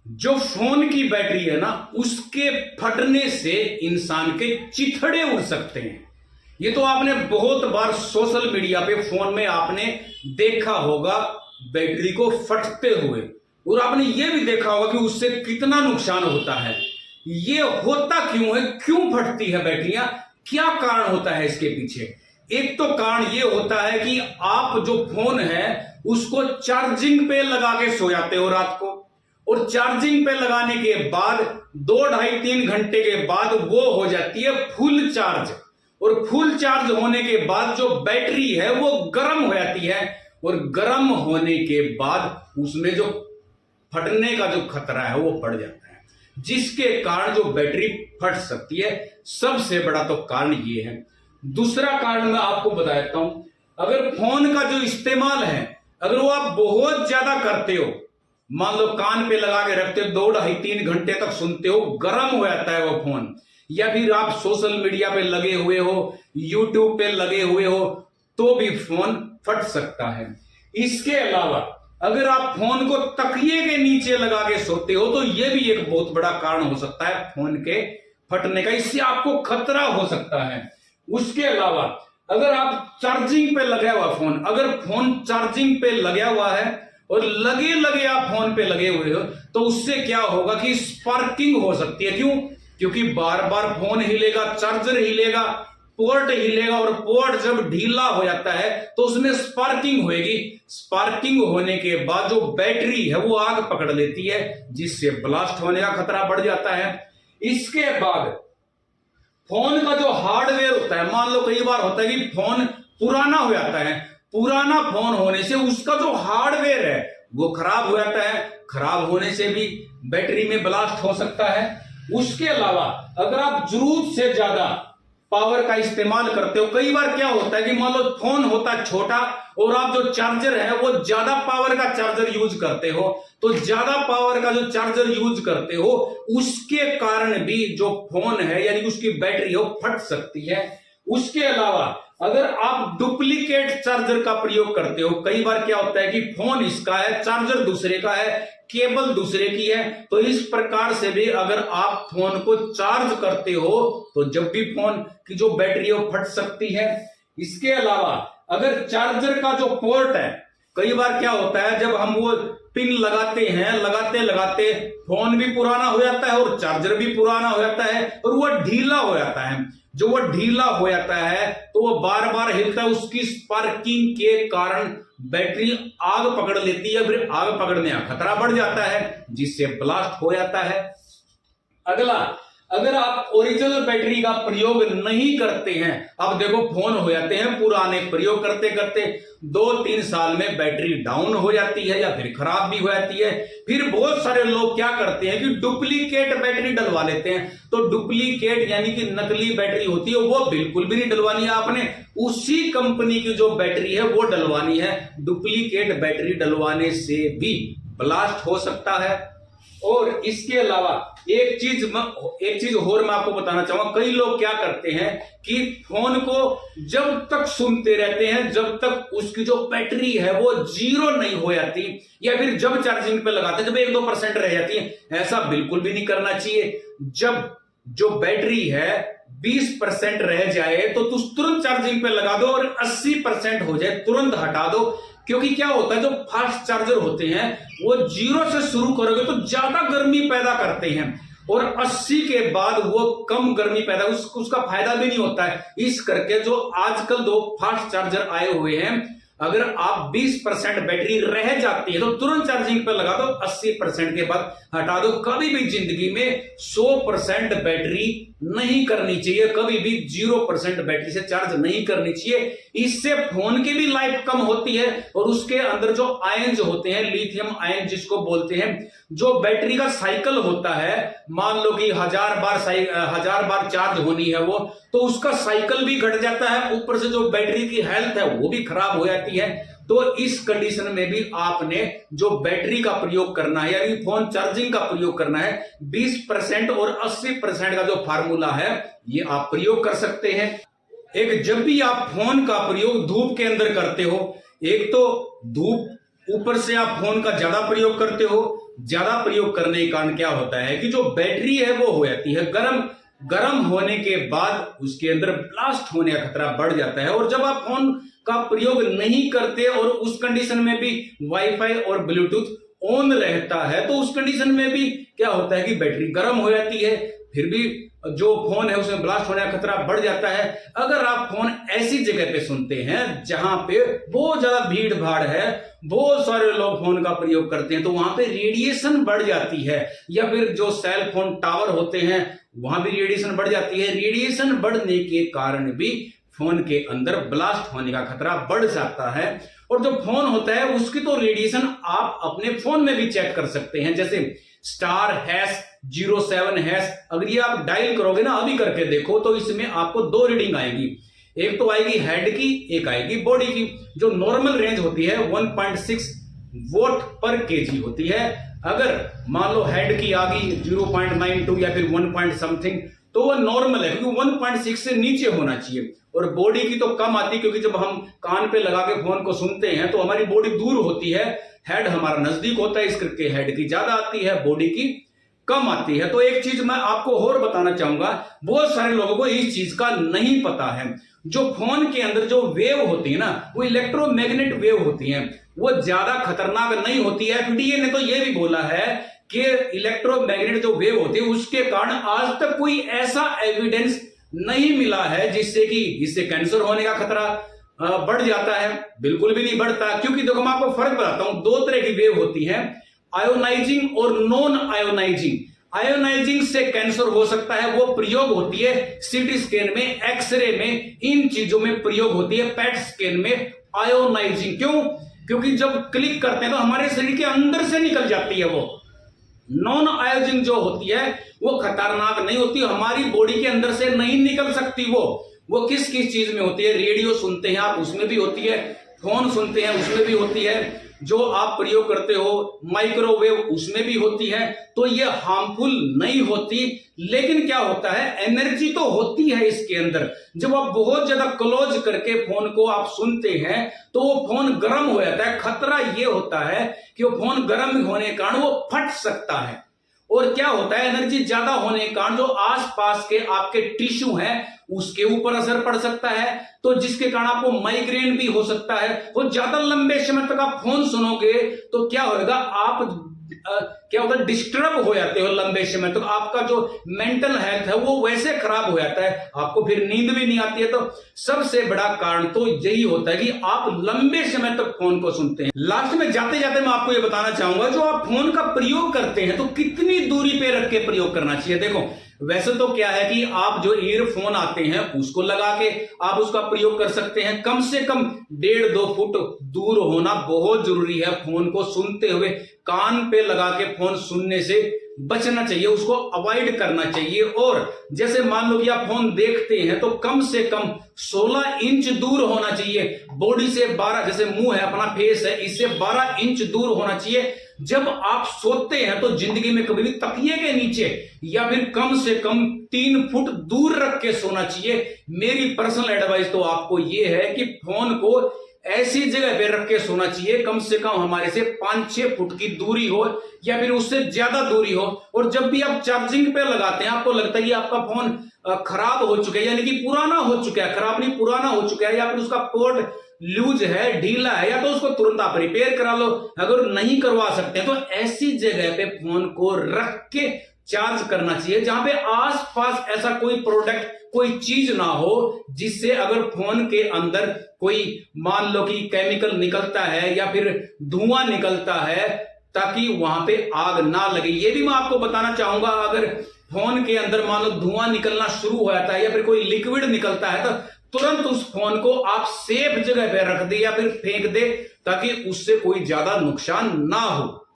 जो फोन की बैटरी है ना, उसके फटने से इंसान के चिथड़े उड़ सकते हैं। ये तो आपने बहुत बार सोशल मीडिया पे, फोन में आपने देखा होगा बैटरी को फटते हुए, और आपने ये भी देखा होगा कि उससे कितना नुकसान होता है। ये होता क्यों है, क्यों फटती है बैटरियां, क्या कारण होता है इसके पीछे? एक तो कारण ये होता है कि आप जो फोन है उसको चार्जिंग पे लगा के सो जाते हो रात को, और चार्जिंग पे लगाने के बाद 2-2.5-3 घंटे के बाद वो हो जाती है फुल चार्ज, और फुल चार्ज होने के बाद जो बैटरी है वो गर्म हो जाती है, और गर्म होने के बाद उसमें जो फटने का जो खतरा है वो बढ़ जाता है, जिसके कारण जो बैटरी फट सकती है। सबसे बड़ा तो कारण ये है। दूसरा कारण मैं आपको बता देता हूं, अगर फोन का जो इस्तेमाल है, अगर वो आप बहुत ज्यादा करते हो, मान लो कान पे लगा के रखते हो, 2-2.5-3 घंटे तक सुनते हो, गर्म हो जाता है वो फोन, या फिर आप सोशल मीडिया पे लगे हुए हो, यूट्यूब पे लगे हुए हो, तो भी फोन फट सकता है। इसके अलावा अगर आप फोन को तकिए के नीचे लगा के सोते हो, तो यह भी एक बहुत बड़ा कारण हो सकता है फोन के फटने का, इससे आपको खतरा हो सकता है। उसके अलावा अगर आप चार्जिंग पे लगा हुआ फोन, अगर फोन चार्जिंग पे लगा हुआ है और लगे लगे आप फोन पे लगे हुए हो, तो उससे क्या होगा कि स्पार्किंग हो सकती है। क्यों? क्योंकि बार बार फोन हिलेगा, चार्जर हिलेगा, पोर्ट हिलेगा, और पोर्ट जब ढीला हो जाता है तो उसमें स्पार्किंग होगी। स्पार्किंग होने के बाद जो बैटरी है वो आग पकड़ लेती है, जिससे ब्लास्ट होने का खतरा बढ़ जाता है। इसके बाद फोन का जो हार्डवेयर होता है, मान लो कई बार होता है कि फोन पुराना हो जाता है, पुराना फोन होने से उसका जो हार्डवेयर है वो खराब हो जाता है, खराब होने से भी बैटरी में ब्लास्ट हो सकता है। उसके अलावा अगर आप जरूरत से ज्यादा पावर का इस्तेमाल करते हो, कई बार क्या होता है कि मान लो फोन होता है छोटा और आप जो चार्जर है वो ज्यादा पावर का चार्जर यूज करते हो, तो ज्यादा पावर का जो चार्जर यूज करते हो उसके कारण भी जो फोन है यानी उसकी बैटरी हो फट सकती है। उसके अलावा अगर आप डुप्लीकेट चार्जर का प्रयोग करते हो, कई बार क्या होता है कि फोन इसका है, चार्जर दूसरे का है, केबल दूसरे की है, तो इस प्रकार से भी अगर आप फोन को चार्ज करते हो तो जब भी फोन की जो बैटरी हो फट सकती है। इसके अलावा अगर चार्जर का जो पोर्ट है, कई बार क्या होता है जब हम वो पिन लगाते हैं, लगाते लगाते फोन भी पुराना हो जाता है और चार्जर भी पुराना हो जाता है, और वो ढीला हो जाता है। जो वो ढीला हो जाता है तो वो बार बार हिलता है, उसकी स्पार्किंग के कारण बैटरी आग पकड़ लेती है, फिर आग पकड़ने का खतरा बढ़ जाता है, जिससे ब्लास्ट हो जाता है। अगला, अगर आप ओरिजिनल बैटरी का प्रयोग नहीं करते हैं, अब देखो फोन हो जाते हैं पुराने, प्रयोग करते करते 2-3 साल में बैटरी डाउन हो जाती है या फिर खराब भी हो जाती है। फिर बहुत सारे लोग क्या करते हैं कि डुप्लीकेट बैटरी डलवा लेते हैं। तो डुप्लीकेट यानी कि नकली बैटरी होती है, वो बिल्कुल भी नहीं डलवानी है आपने, उसी कंपनी की जो बैटरी है वो डलवानी है। डुप्लीकेट बैटरी डलवाने से भी ब्लास्ट हो सकता है। और इसके अलावा एक चीज और मैं आपको बताना चाहूंगा, कई लोग क्या करते हैं कि फोन को जब तक सुनते रहते हैं जब तक उसकी जो बैटरी है वो 0 नहीं हो जाती, या फिर जब चार्जिंग पे लगाते हैं जब 1-2% रह जाती है। ऐसा बिल्कुल भी नहीं करना चाहिए। जब जो बैटरी है 20% रह जाए तो तुरंत चार्जिंग पे लगा दो, और 80% हो जाए तुरंत हटा दो। क्योंकि क्या होता है जो फास्ट चार्जर होते हैं वो 0 से शुरू करोगे तो ज्यादा गर्मी पैदा करते हैं, और 80 के बाद वो कम गर्मी पैदा, उसका फायदा भी नहीं होता है। इस करके जो आजकल 2 फास्ट चार्जर आए हुए हैं, अगर आप 20% बैटरी रह जाती है तो तुरंत चार्जिंग पर लगा दो, 80% के बाद हटा दो। कभी भी जिंदगी में 100% बैटरी नहीं करनी चाहिए, कभी भी 0% बैटरी से चार्ज नहीं करनी चाहिए। इससे फोन की भी लाइफ कम होती है, और उसके अंदर जो आयन्स होते हैं, लिथियम आयन जिसको बोलते हैं, जो बैटरी का साइकिल होता है, मान लो कि 1000 बार चार्ज होनी है वो, तो उसका साइकिल भी घट जाता है, ऊपर से जो बैटरी की हेल्थ है वो भी खराब हो जाती है। तो इस कंडीशन में भी आपने जो बैटरी का प्रयोग करना है यानी फोन चार्जिंग का प्रयोग करना है, 20% और 80% का जो फार्मूला है ये आप प्रयोग कर सकते हैं। एक, जब भी आप फोन का प्रयोग धूप के अंदर करते हो, एक तो धूप ऊपर से आप फोन का ज्यादा प्रयोग करते हो, ज्यादा प्रयोग करने के कारण क्या होता है कि जो बैटरी है वो हो जाती है गर्म होने के बाद उसके अंदर ब्लास्ट होने का खतरा बढ़ जाता है। और जब आप फोन का प्रयोग नहीं करते और उस कंडीशन में भी वाईफाई और ब्लूटूथ ऑन रहता है तो उस कंडीशन में भी क्या होता है कि बैटरी गर्म हो जाती है, फिर भी जो फोन है उसमें ब्लास्ट होने का खतरा बढ़ जाता है। अगर आप फोन ऐसी जगह पे सुनते हैं जहां पे बहुत ज्यादा भीड़ भाड़ है, बहुत सारे लोग फोन का प्रयोग करते हैं, तो वहां पे रेडिएशन बढ़ जाती है, या फिर जो सेल फोन टावर होते हैं वहां भी रेडिएशन बढ़ जाती है। रेडिएशन बढ़ने के कारण भी फोन के अंदर ब्लास्ट होने का खतरा बढ़ जाता है। और जो फोन होता है उसकी तो रेडिएशन आप अपने फोन में भी चेक कर सकते हैं, जैसे *#07#, अगर ये आप डायल करोगे ना, अभी करके देखो, तो इसमें आपको 2 रीडिंग आएगी। एक तो आएगी हेड की, एक आएगी बॉडी की। जो नॉर्मल रेंज होती है 1.6 वोट पर केजी होती है। अगर मान लो हेड की आ गई 0.92 या फिर 1 पॉइंट समथिंग, तो वो नॉर्मल है, क्योंकि 1.6 से नीचे होना चाहिए। और बॉडी की तो कम आती है, क्योंकि जब हम कान पे लगा के फोन को सुनते हैं तो हमारी बॉडी दूर होती है, हेड हमारा नजदीक होता है, इस करके हेड की ज्यादा आती है, बॉडी की कम आती है। तो एक चीज मैं आपको और बताना चाहूंगा, बहुत सारे लोगों को इस चीज का नहीं पता है। जो फोन के अंदर जो वेव होती है ना, वो इलेक्ट्रोमैग्नेट वेव होती है, वो ज्यादा खतरनाक नहीं होती है। एफडीए ने तो ये भी बोला है कि इलेक्ट्रोमैग्नेट जो वेव होती है उसके कारण आज तक कोई ऐसा एविडेंस नहीं मिला है जिससे कि इससे कैंसर होने का खतरा बढ़ जाता है। बिल्कुल भी नहीं बढ़ता, क्योंकि देखो मैं आपको फर्क बताता हूं। 2 तरह की वेव होती है, आयोनाइजिंग और नॉन आयोनाइजिंग। आयोनाइजिंग से कैंसर हो सकता है, वो प्रयोग होती है सीटी स्कैन में, एक्सरे में, इन चीजों में प्रयोग होती है। पेट स्कैन में आयोनाइजिंग क्यों? क्योंकि जब क्लिक करते हैं तो हमारे शरीर के अंदर से निकल जाती है वो। नॉन आयोजिंग जो होती है वो खतरनाक नहीं होती, हमारी बॉडी के अंदर से नहीं निकल सकती। वो किस किस चीज में होती है? रेडियो सुनते हैं आप, उसमें भी होती है, फोन सुनते हैं उसमें भी होती है, जो आप प्रयोग करते हो माइक्रोवेव उसमें भी होती है। तो ये हार्मफुल नहीं होती, लेकिन क्या होता है, एनर्जी तो होती है इसके अंदर। जब आप बहुत ज्यादा क्लोज करके फोन को आप सुनते हैं तो वो फोन गर्म हो जाता है। खतरा ये होता है कि वो फोन गर्म होने के कारण वो फट सकता है। और क्या होता है, एनर्जी ज्यादा होने के कारण जो आसपास के आपके टिश्यू हैं उसके ऊपर असर पड़ सकता है, तो जिसके कारण आपको माइग्रेन भी हो सकता है। और ज्यादा लंबे समय तक आप फोन सुनोगे तो क्या होगा, आप क्या होता है, डिस्टर्ब हो जाते हो लंबे समय तक। आपका जो मेंटल हेल्थ है वो वैसे खराब हो जाता है, आपको फिर नींद भी नहीं आती है। तो सबसे बड़ा कारण तो यही होता है कि आप लंबे समय तक फोन को सुनते हैं। लास्ट में जाते जाते मैं आपको ये बताना चाहूंगा, जो आप फोन का प्रयोग करते हैं तो कितनी दूरी पे रख के प्रयोग करना चाहिए। देखो वैसे तो क्या है कि आप जो ईयरफोन आते हैं उसको लगा के आप उसका प्रयोग कर सकते हैं। कम से कम 1.5-2 फुट दूर होना बहुत जरूरी है। फोन को सुनते हुए कान पे लगा के फोन सुनने से बचना चाहिए, उसको अवॉइड करना चाहिए। और जैसे मान लो कि आप फोन देखते हैं तो कम से कम 16 इंच दूर होना चाहिए बॉडी से। 12, जैसे मुंह है, अपना फेस है, इससे 12 इंच दूर होना चाहिए। जब आप सोते हैं तो जिंदगी में कभी भी तकिए के नीचे या फिर कम से कम 3 फुट दूर रख के सोना चाहिए। मेरी पर्सनल एडवाइस तो आपको यह है कि फोन को ऐसी जगह पे रख के सोना चाहिए, कम से कम हमारे से 5-6 फुट की दूरी हो या फिर उससे ज्यादा दूरी हो। और जब भी आप चार्जिंग पे लगाते हैं, आपको लगता है कि आपका फोन खराब हो चुका है, यानी कि पुराना हो चुका है, खराब नहीं पुराना हो चुका है, या फिर उसका पोर्ट लूज है, ढीला है, या तो उसको तुरंत आप रिपेयर करा लो। अगर नहीं करवा सकते हैं तो ऐसी जगह पे फोन को रख के चार्ज करना चाहिए जहां पे आसपास ऐसा कोई प्रोडक्ट, कोई चीज ना हो जिससे अगर फोन के अंदर कोई मान लो कि केमिकल निकलता है या फिर धुआं निकलता है, ताकि वहां पे आग ना लगे। ये भी मैं आपको बताना चाहूंगा, अगर फोन के अंदर मान लो धुआं निकलना शुरू हो जाता है या फिर कोई लिक्विड निकलता है तो तुरंत उस फोन को आप सेफ जगह पे रख दे या फिर फेंक दे, ताकि उससे कोई ज्यादा नुकसान ना हो।